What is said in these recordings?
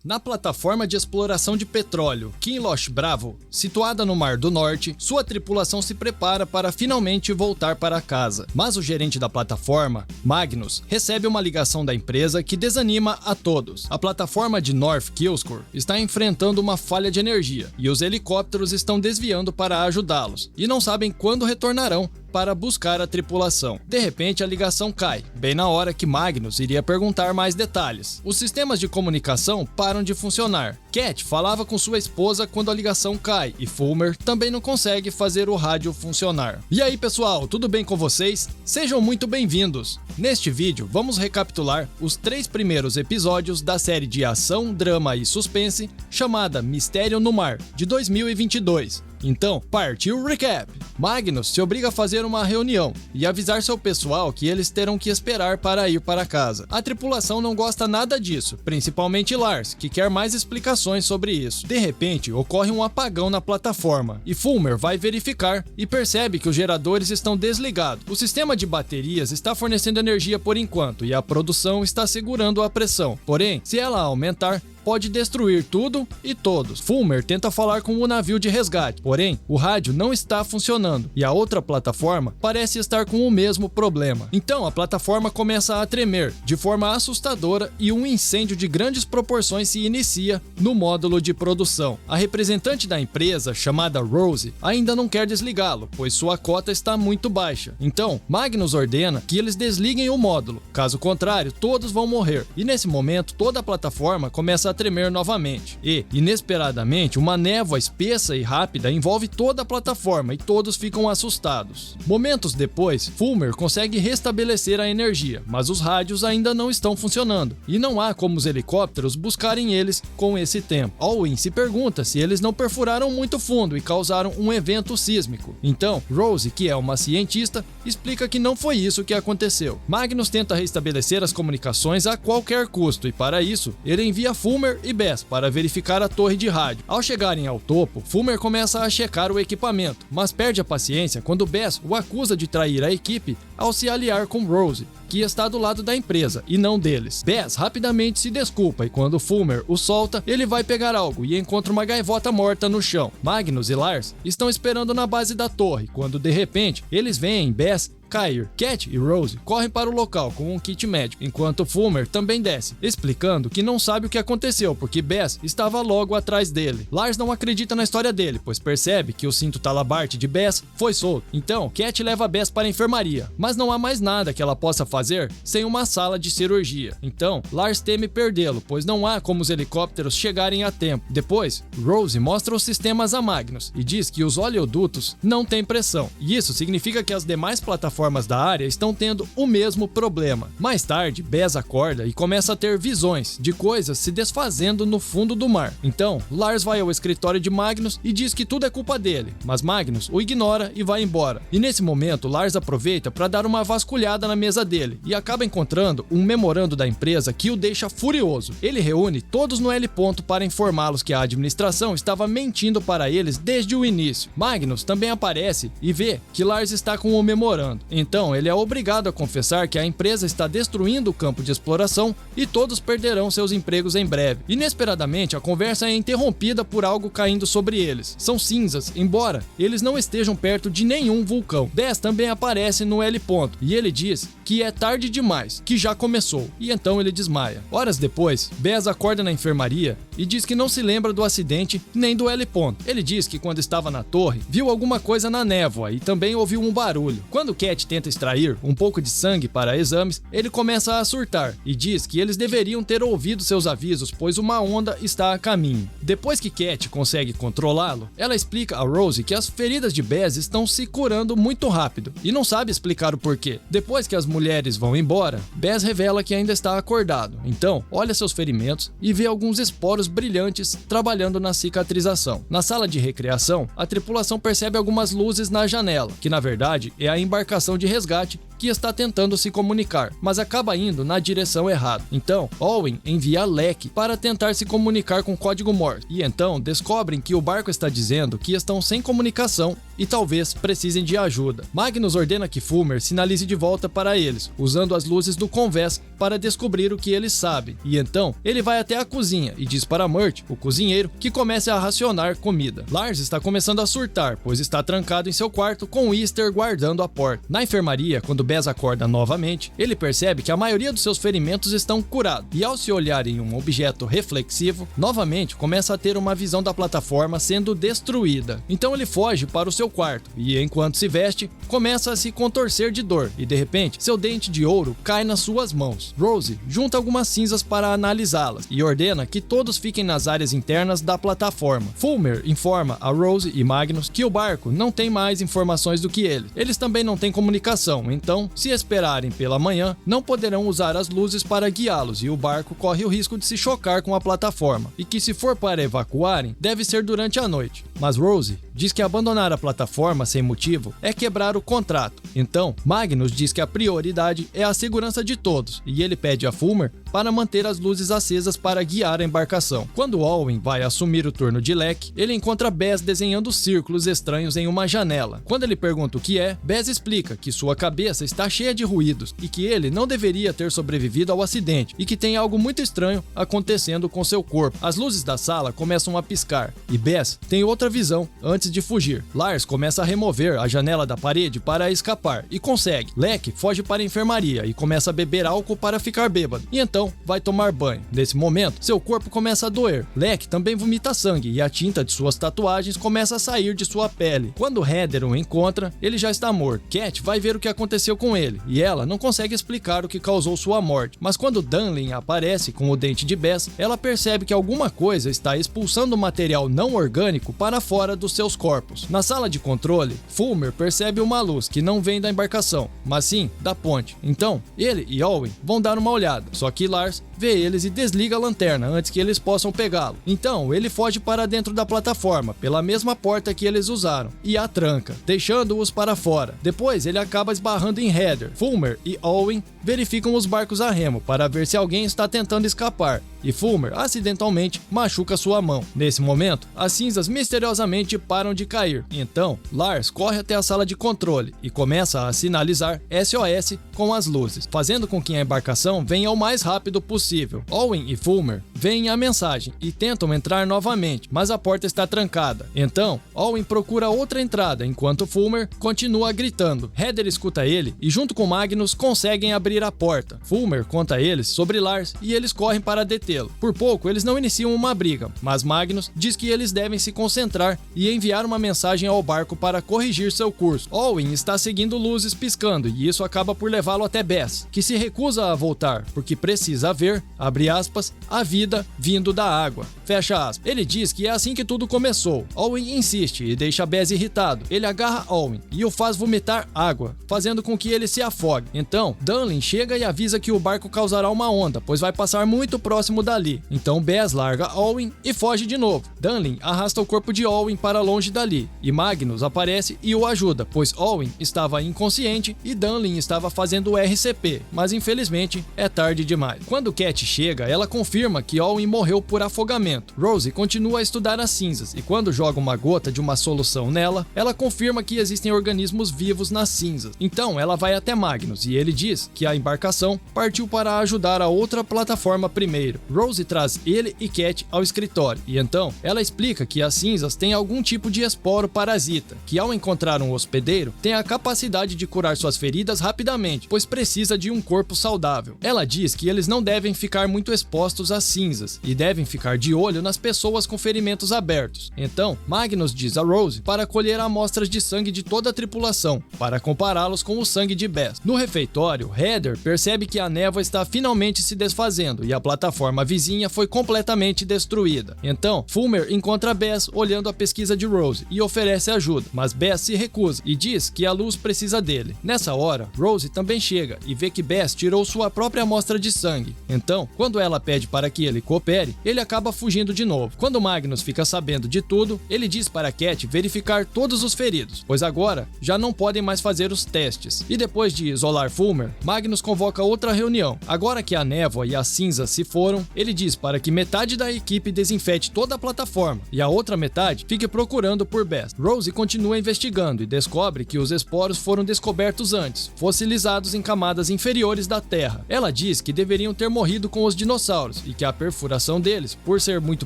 Na plataforma de exploração de petróleo Kinloch Bravo, situada no Mar do Norte, sua tripulação se prepara para finalmente voltar para casa. Mas o gerente da plataforma, Magnus, recebe uma ligação da empresa que desanima a todos. A plataforma de North Killscore está enfrentando uma falha de energia e os helicópteros estão desviando para ajudá-los e não sabem quando retornarão para buscar a tripulação. De repente, a ligação cai, bem na hora que Magnus iria perguntar mais detalhes. Os sistemas de comunicação param de funcionar. Cat falava com sua esposa quando a ligação cai e Fulmer também não consegue fazer o rádio funcionar. E aí pessoal, tudo bem com vocês? Sejam muito bem-vindos! Neste vídeo, vamos recapitular os 3 primeiros episódios da série de ação, drama e suspense chamada Mistério no Mar, de 2022. Então, partiu o recap! Magnus se obriga a fazer uma reunião e avisar seu pessoal que eles terão que esperar para ir para casa. A tripulação não gosta nada disso, principalmente Lars, que quer mais explicações sobre isso. De repente, ocorre um apagão na plataforma e Fulmer vai verificar e percebe que os geradores estão desligados. O sistema de baterias está fornecendo energia por enquanto e a produção está segurando a pressão. Porém, se ela aumentar, pode destruir tudo e todos. Fulmer tenta falar com o navio de resgate, porém, o rádio não está funcionando e a outra plataforma parece estar com o mesmo problema. Então, a plataforma começa a tremer de forma assustadora e um incêndio de grandes proporções se inicia no módulo de produção. A representante da empresa, chamada Rose, ainda não quer desligá-lo, pois sua cota está muito baixa. Então, Magnus ordena que eles desliguem o módulo, caso contrário, todos vão morrer. E nesse momento, toda a plataforma começa a tremer novamente. E, inesperadamente, uma névoa espessa e rápida envolve toda a plataforma e todos ficam assustados. Momentos depois, Fulmer consegue restabelecer a energia, mas os rádios ainda não estão funcionando e não há como os helicópteros buscarem eles com esse tempo. Alwyn se pergunta se eles não perfuraram muito fundo e causaram um evento sísmico. Então, Rose, que é uma cientista, explica que não foi isso que aconteceu. Magnus tenta restabelecer as comunicações a qualquer custo e, para isso, ele envia Fulmer e Bess para verificar a torre de rádio. Ao chegarem ao topo, Fulmer começa a checar o equipamento, mas perde a paciência quando Bess o acusa de trair a equipe ao se aliar com Rose, que está do lado da empresa e não deles. Bess rapidamente se desculpa e quando Fulmer o solta, ele vai pegar algo e encontra uma gaivota morta no chão. Magnus e Lars estão esperando na base da torre, quando de repente eles veem Bess cair. Cat e Rose correm para o local com um kit médico, enquanto Fulmer também desce, explicando que não sabe o que aconteceu porque Bess estava logo atrás dele. Lars não acredita na história dele, pois percebe que o cinto talabarte de Bess foi solto. Então, Cat leva Bess para a enfermaria, mas não há mais nada que ela possa fazer sem uma sala de cirurgia. Então, Lars teme perdê-lo, pois não há como os helicópteros chegarem a tempo. Depois, Rose mostra os sistemas a Magnus e diz que os oleodutos não têm pressão, e isso significa que as demais plataformas da área estão tendo o mesmo problema. Mais tarde, Bess acorda e começa a ter visões de coisas se desfazendo no fundo do mar. Então, Lars vai ao escritório de Magnus e diz que tudo é culpa dele, mas Magnus o ignora e vai embora. E nesse momento, Lars aproveita para dar uma vasculhada na mesa dele e acaba encontrando um memorando da empresa que o deixa furioso. Ele reúne todos no L ponto para informá-los que a administração estava mentindo para eles desde o início. Magnus também aparece e vê que Lars está com o memorando. Então, ele é obrigado a confessar que a empresa está destruindo o campo de exploração e todos perderão seus empregos em breve. Inesperadamente, a conversa é interrompida por algo caindo sobre eles. São cinzas, embora eles não estejam perto de nenhum vulcão. Bess também aparece no L ponto e ele diz que é tarde demais, que já começou, e então ele desmaia. Horas depois, Bess acorda na enfermaria e diz que não se lembra do acidente nem do L ponto. Ele diz que quando estava na torre, viu alguma coisa na névoa e também ouviu um barulho. Quando Cat tenta extrair um pouco de sangue para exames, ele começa a surtar e diz que eles deveriam ter ouvido seus avisos, pois uma onda está a caminho. Depois que Cat consegue controlá-lo, ela explica a Rose que as feridas de Bess estão se curando muito rápido e não sabe explicar o porquê. Depois que as mulheres vão embora, Bess revela que ainda está acordado. Então, olha seus ferimentos e vê alguns esporos brilhantes trabalhando na cicatrização. Na sala de recreação, a tripulação percebe algumas luzes na janela, que na verdade é a embarcação de resgate que está tentando se comunicar, mas acaba indo na direção errada. Então, Owen envia Lek para tentar se comunicar com código Morse, e então descobrem que o barco está dizendo que estão sem comunicação e talvez precisem de ajuda. Magnus ordena que Fulmer sinalize de volta para eles, usando as luzes do convés para descobrir o que eles sabem, e então ele vai até a cozinha e diz para Murt, o cozinheiro, que comece a racionar comida. Lars está começando a surtar, pois está trancado em seu quarto com Easter guardando a porta. Na enfermaria, quando Bess acorda novamente, ele percebe que a maioria dos seus ferimentos estão curados, e ao se olhar em um objeto reflexivo, novamente começa a ter uma visão da plataforma sendo destruída. Então ele foge para o seu quarto, e enquanto se veste, começa a se contorcer de dor, e de repente, seu dente de ouro cai nas suas mãos. Rose junta algumas cinzas para analisá-las, e ordena que todos fiquem nas áreas internas da plataforma. Fulmer informa a Rose e Magnus que o barco não tem mais informações do que ele. Eles também não têm comunicação, então, se esperarem pela manhã, não poderão usar as luzes para guiá-los, e o barco corre o risco de se chocar com a plataforma, e que se for para evacuarem, deve ser durante a noite. Mas Rose diz que abandonar a plataforma sem motivo é quebrar o contrato. Então, Magnus diz que a prioridade é a segurança de todos, e ele pede a Fulmer para manter as luzes acesas para guiar a embarcação. Quando Owen vai assumir o turno de Lek, ele encontra Bess desenhando círculos estranhos em uma janela. Quando ele pergunta o que é, Bess explica que sua cabeça está cheia de ruídos e que ele não deveria ter sobrevivido ao acidente e que tem algo muito estranho acontecendo com seu corpo. As luzes da sala começam a piscar e Bess tem outra visão antes de fugir. Lars começa a remover a janela da parede para escapar e consegue. Lek foge para a enfermaria e começa a beber álcool para ficar bêbado, e então vai tomar banho. Nesse momento, seu corpo começa a doer. Lek também vomita sangue e a tinta de suas tatuagens começa a sair de sua pele. Quando Heather o encontra, ele já está morto. Cat vai ver o que aconteceu com ele, e ela não consegue explicar o que causou sua morte. Mas quando Dunlin aparece com o dente de Bess, ela percebe que alguma coisa está expulsando material não orgânico para fora dos seus corpos. Na sala de controle, Fulmer percebe uma luz que não vem da embarcação, mas sim da ponte. Então, ele e Owen vão dar uma olhada, só que Lars vê eles e desliga a lanterna antes que eles possam pegá-lo. Então, ele foge para dentro da plataforma, pela mesma porta que eles usaram, e a tranca, deixando-os para fora. Depois, ele acaba esbarrando em Heather. Fulmer e Owen verificam os barcos a remo para ver se alguém está tentando escapar, e Fulmer acidentalmente machuca sua mão. Nesse momento, as cinzas misteriosamente param de cair. Então, Lars corre até a sala de controle e começa a sinalizar SOS com as luzes, fazendo com que a embarcação venha o mais rápido possível. Owen e Fulmer veem a mensagem e tentam entrar novamente, mas a porta está trancada. Então, Owen procura outra entrada, enquanto Fulmer continua gritando. Heather escuta ele e, junto com Magnus, conseguem abrir a porta. Fulmer conta a eles sobre Lars e eles correm para detê-lo. Por pouco, eles não iniciam uma briga, mas Magnus diz que eles devem se concentrar e enviar uma mensagem ao barco para corrigir seu curso. Owen está seguindo luzes piscando e isso acaba por levá-lo até Bess, que se recusa a voltar porque precisa ver, abre aspas, a vida vindo da água, fecha aspas. Ele diz que é assim que tudo começou. Owen insiste e deixa Bess irritado. Ele agarra Owen e o faz vomitar água, fazendo com que ele se afogue. Então, Dunlin chega e avisa que o barco causará uma onda, pois vai passar muito próximo dali. Então Bess larga Owen e foge de novo. Dunlin arrasta o corpo de Owen para longe dali, e Magnus aparece e o ajuda, pois Owen estava inconsciente e Dunlin estava fazendo o RCP, mas infelizmente é tarde demais. Quando Cat chega, ela confirma que Owen morreu por afogamento. Rose continua a estudar as cinzas, e quando joga uma gota de uma solução nela, ela confirma que existem organismos vivos nas cinzas. Então ela vai até Magnus e ele diz que a embarcação partiu para ajudar a outra plataforma primeiro. Rose traz ele e Cat ao escritório, e então ela explica que as cinzas têm algum tipo de esporo parasita, que ao encontrar um hospedeiro, tem a capacidade de curar suas feridas rapidamente, pois precisa de um corpo saudável. Ela diz que eles não devem ficar muito expostos às cinzas, e devem ficar de olho nas pessoas com ferimentos abertos. Então, Magnus diz a Rose para colher amostras de sangue de toda a tripulação, para compará-los com o sangue de Bess. No refeitório, Heather percebe que a névoa está finalmente se desfazendo, e a plataforma vizinha foi completamente destruída. Então, Fulmer encontra Bess olhando a pesquisa de Rose e oferece ajuda, mas Bess se recusa e diz que a luz precisa dele. Nessa hora, Rose também chega e vê que Bess tirou sua própria amostra de sangue. Então, quando ela pede para que ele coopere, ele acaba fugindo de novo. Quando Magnus fica sabendo de tudo, ele diz para Cat verificar todos os feridos, pois agora já não podem mais fazer os testes. E depois de isolar Fulmer, Magnus convoca outra reunião. Agora que a névoa e as cinzas se foram, ele diz para que metade da equipe desinfete toda a plataforma e a outra metade fique procurando por Bess. Rose continua investigando e descobre que os esporos foram descobertos antes, fossilizados em camadas inferiores da Terra. Ela diz que deveriam ter morrido com os dinossauros e que a perfuração deles, por ser muito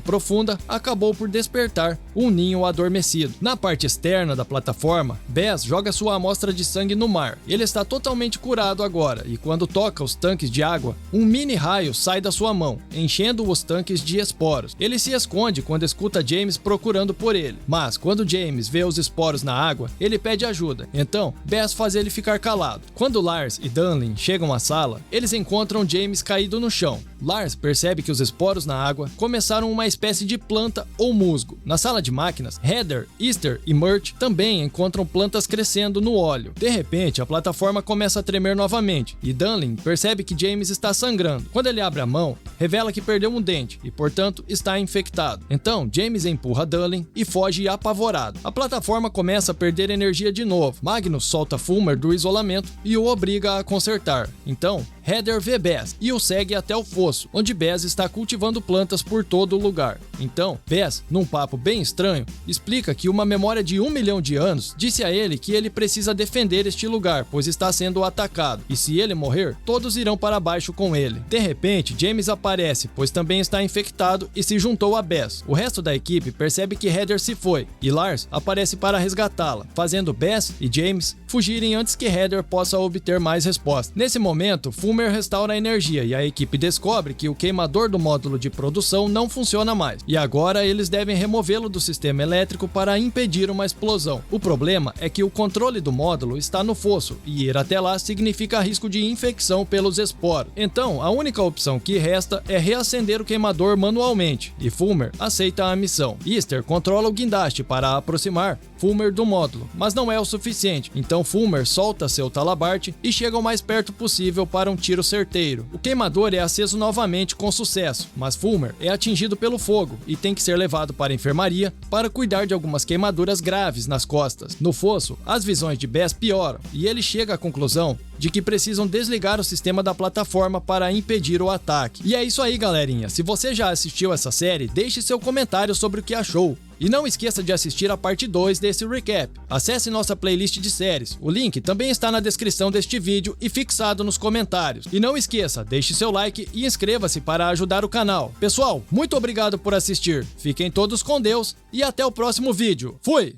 profunda, acabou por despertar um ninho adormecido. Na parte externa da plataforma, Bess joga sua amostra de sangue no mar. Ele está totalmente curado agora e quando toca os tanques de água, um mini raio sai da sua mão, enchendo os tanques de esporos. Ele se esconde quando escuta James procurando por ele, mas quando James vê os esporos na água, ele pede ajuda. Então, Bess faz ele ficar calado. Quando Lars e Dunlin chegam à sala, eles encontram James caído no chão. Lars percebe que os esporos na água começaram uma espécie de planta ou musgo. Na sala de máquinas, Heather, Easter e Murt também encontram plantas crescendo no óleo. De repente, a plataforma começa a tremer novamente e Dunlin percebe que James está sangrando. Quando ele abre a mão, revela que perdeu um dente e, portanto, está infectado. Então, James empurra Dunlin e foge apavorado. A plataforma começa a perder energia de novo. Magnus solta Fulmer do isolamento e o obriga a consertar. Então, Heather vê Bess e o segue até o fosso, onde Bess está cultivando plantas por todo o lugar. Então, Bess, num papo bem estranho, explica que uma memória de 1 milhão de anos disse a ele que ele precisa defender este lugar, pois está sendo atacado, e se ele morrer, todos irão para baixo com ele. De repente, James aparece, pois também está infectado e se juntou a Bess. O resto da equipe percebe que Heather se foi, e Lars aparece para resgatá-la, fazendo Bess e James fugirem antes que Heather possa obter mais respostas. Nesse momento, Fulmer restaura a energia e a equipe descobre que o queimador do módulo de produção não funciona mais, e agora eles devem removê-lo do sistema elétrico para impedir uma explosão. O problema é que o controle do módulo está no fosso, e ir até lá significa risco de infecção pelos esporos. Então, a única opção que resta é reacender o queimador manualmente, e Fulmer aceita a missão. Easter controla o guindaste para aproximar Fulmer do módulo, mas não é o suficiente, então Fulmer solta seu talabarte e chega o mais perto possível para um tiro certeiro. O queimador é aceso novamente com sucesso, mas Fulmer é atingido pelo fogo e tem que ser levado para a enfermaria para cuidar de algumas queimaduras graves nas costas. No fosso, as visões de Bess pioram e ele chega à conclusão de que precisam desligar o sistema da plataforma para impedir o ataque. E é isso aí, galerinha. Se você já assistiu essa série, deixe seu comentário sobre o que achou. E não esqueça de assistir a parte 2 desse recap. Acesse nossa playlist de séries. O link também está na descrição deste vídeo e fixado nos comentários. E não esqueça, deixe seu like e inscreva-se para ajudar o canal. Pessoal, muito obrigado por assistir. Fiquem todos com Deus e até o próximo vídeo. Fui!